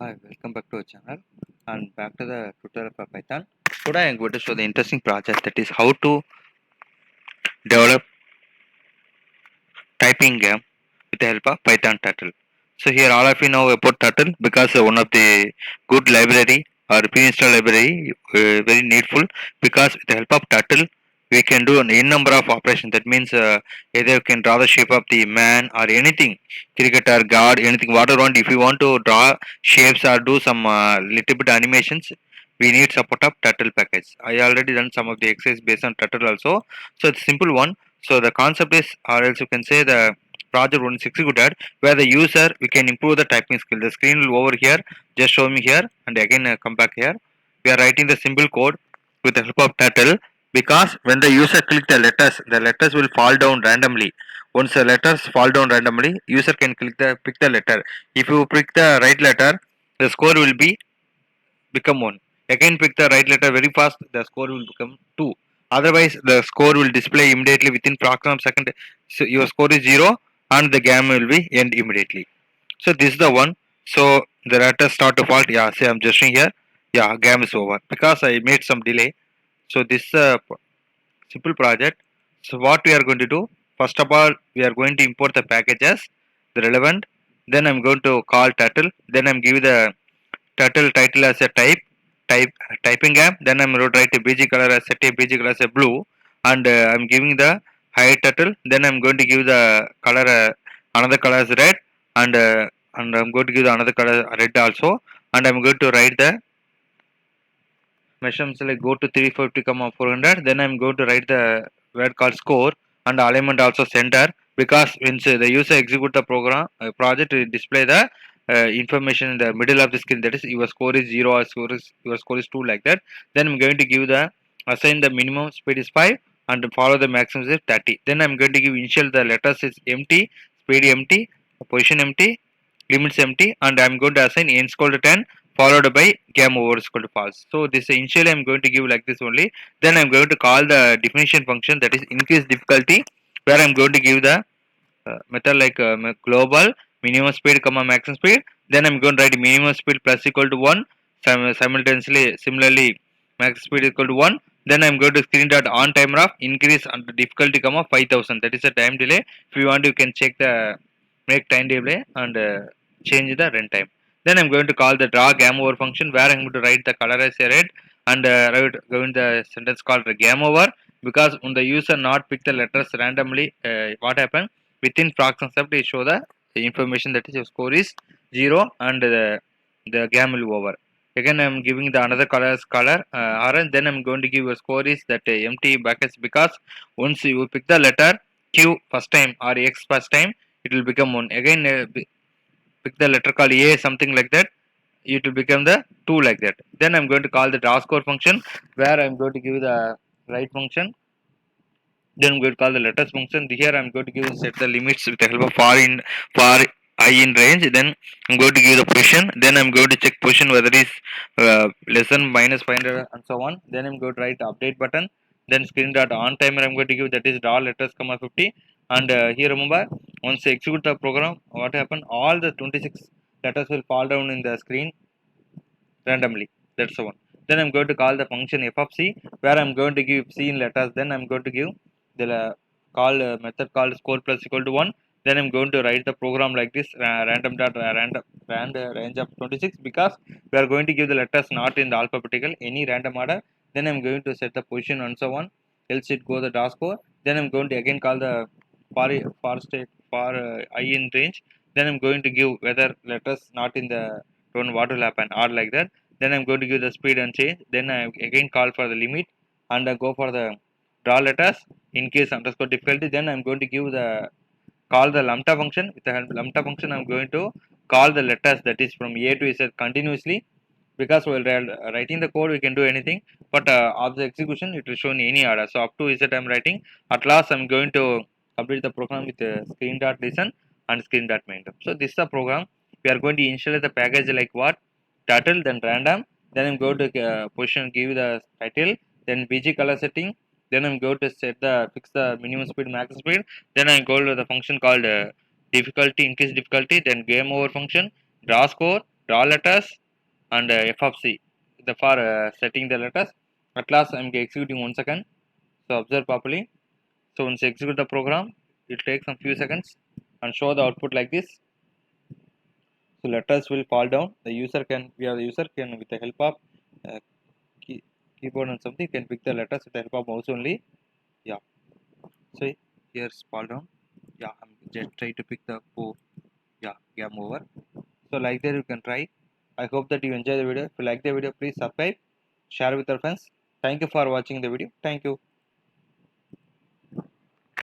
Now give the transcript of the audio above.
Hi, welcome back to our channel and back to the tutorial for Python. Today I am going to show the interesting project, that is how to develop typing game with the help of Python Turtle. So here all of you know about Turtle because one of the good library or pre-installed library, very needful, because with the help of Turtle we can do an n number of operations. That means either you can draw the shape of the man or anything, cricketer, god, anything, whatever want. If you want to draw shapes or do some little bit animations, we need support of Turtle package. I already done some of the exercise based on Turtle also. So it's simple one. So the concept is, or else you can say the project one is executed where the user we can improve the typing skill. The screen will over here, just show me here and again come back here. We are writing the simple code with the help of Turtle, because when the user click the letters will fall down randomly. Once the letters fall down randomly, user can pick the letter. If you pick the right letter, the score will become 1. Again pick the right letter very fast, the score will become 2. Otherwise the score will display immediately within fraction of second. So your score is 0 and the game will be end immediately. So this is the one. So the letters start to fall. Yeah, see I'm gesturing here. Yeah, game is over because I made some delay. So this is a simple project. So what we are going to do, first of all we are going to import the packages, the relevant. Then I'm going to call Turtle. Then I'm giving the Turtle title as a type typing app. Then I'm going to write a BG color as set a BG color as a blue, and I'm giving the high turtle. Then I'm going to give the color another color as red, and I'm going to give the another color red also, and I'm going to write the measurements like go to 350, 400. Then I'm going to write the word called score and alignment also center, because when the user execute the program project, it display the information in the middle of the screen, that is your score is 0 or your score is 2, like that. Then I'm going to give the assign the minimum speed is 5 and follow the maximum is 30. Then I'm going to give initial the letters is empty, speed empty, position empty, limits empty, and I'm going to assign n equal to 10 followed by game over is equal to false. So this initially I'm going to give like this only. Then I'm going to call the definition function, that is increase difficulty, where I'm going to give the method like global minimum speed comma maximum speed. Then I'm going to write minimum speed plus equal to 1, simultaneously similarly max speed equal to 1. Then I'm going to screen dot on timer of increase and difficulty comma 5000, that is a time delay. If you want you can check the make time delay and change the runtime. Then I'm going to call the draw game over function, where I'm going to write the color as a red and going the sentence called the game over, because when the user not pick the letters randomly, what happened within fraction step they show the information, that is your score is 0 and the game will over. Again I'm giving the another color orange. Then I'm going to give a score is that empty brackets, because once you pick the letter Q first time or X first time, it will become 1. Again pick the letter called A, something like that, it will become the 2, like that. Then I'm going to call the draw score function, where I'm going to give the right function. Then I'm going to call the letters function. Here I'm going to give set the limits with the help of far I in range. Then I'm going to give the position. Then I'm going to check position whether it is less than minus 500 and so on. Then I'm going to write the update button. Then screen dot on timer I'm going to give, that is draw letters comma 50. And here remember, once you execute the program, what happened? All the 26 letters will fall down in the screen randomly. That's the one. Then I'm going to call the function f of c, where I'm going to give c in letters. Then I'm going to give the call method called score plus equal to 1. Then I'm going to write the program like this, random dot rand range of 26, because we are going to give the letters not in the alphabetical, any random order. Then I'm going to set the position and so on. Else it go the draw score. Then I'm going to again call the far state for I in range. Then I'm going to give whether letters not in the tone what will happen or like that. Then I'm going to give the speed and change. Then I again call for the limit and go for the draw letters in case underscore difficulty. Then I'm going to give the call the lambda function. With the lambda function I'm going to call the letters, that is from A to Z continuously, because while writing the code we can do anything, but of the execution it will show in any order. So up to Z I'm writing. At last I'm going to complete the program with screen dot listen and screen dot main. So this is the program. We are going to initialize the package like what? Title, then random. Then I'm going to position, give the title, then BG color setting. Then I'm going to set the fix the minimum speed, max speed. Then I go to the function called difficulty, increase difficulty. Then game over function, draw score. draw letters and f of c for setting the letters. At last I'm executing 1 second. So observe properly. So once you execute the program, it takes some few seconds and show the output like this. So letters will fall down. The user can with the help of uh, keyboard and something can pick the letters with the help of mouse only. Yeah. So here's fall down. Yeah, I'm just trying to pick the O. Yeah, game over. So like that you can try. I hope that you enjoy the video. If you like the video, please subscribe, share with your friends. Thank you for watching the video. Thank you.